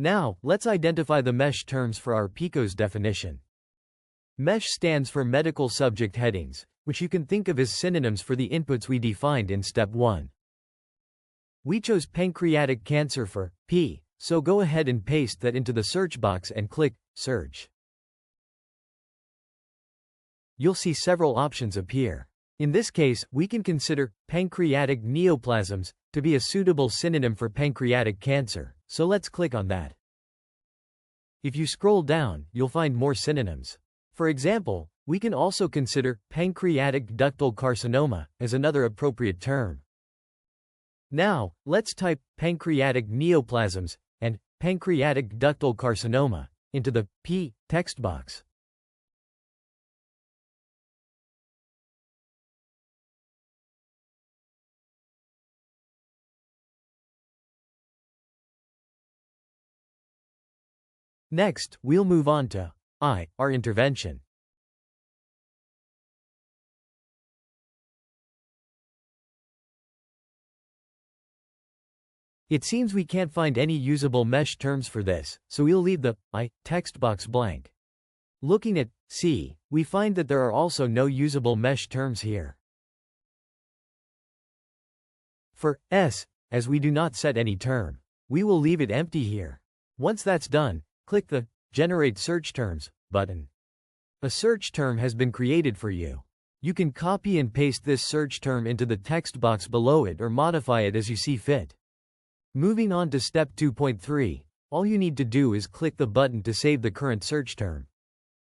Now, let's identify the MESH terms for our PICO's definition. MESH stands for medical subject headings, which you can think of as synonyms for the inputs we defined in step 1. We chose pancreatic cancer for P, so go ahead and paste that into the search box and click Search. You'll see several options appear. In this case, we can consider pancreatic neoplasms to be a suitable synonym for pancreatic cancer, so let's click on that. If you scroll down, you'll find more synonyms. For example, we can also consider pancreatic ductal carcinoma as another appropriate term. Now, let's type pancreatic neoplasms and pancreatic ductal carcinoma into the P text box. Next, we'll move on to our intervention. It seems we can't find any usable MESH terms for this, so we'll leave the text box blank. Looking at C, we find that there are also no usable MESH terms here. For S, as we do not set any term, we will leave it empty here. Once that's done, click the Generate Search Terms button. A search term has been created for you. You can copy and paste this search term into the text box below it or modify it as you see fit. Moving on to step 2.3, all you need to do is click the button to save the current search term.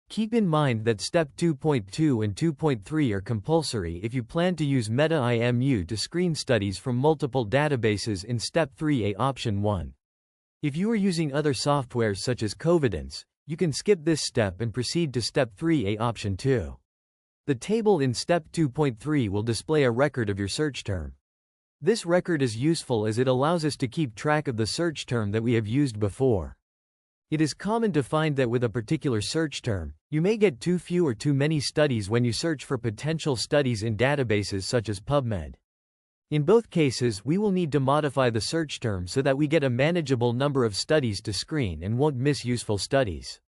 Keep in mind that step 2.2 and 2.3 are compulsory if you plan to use MetaIMU to screen studies from multiple databases in step 3A option 1. If you are using other softwares such as Covidence, you can skip this step and proceed to step 3A option 2. The table in step 2.3 will display a record of your search term. This record is useful as it allows us to keep track of the search term that we have used before. It is common to find that with a particular search term, you may get too few or too many studies when you search for potential studies in databases such as PubMed. In both cases, we will need to modify the search term so that we get a manageable number of studies to screen and won't miss useful studies.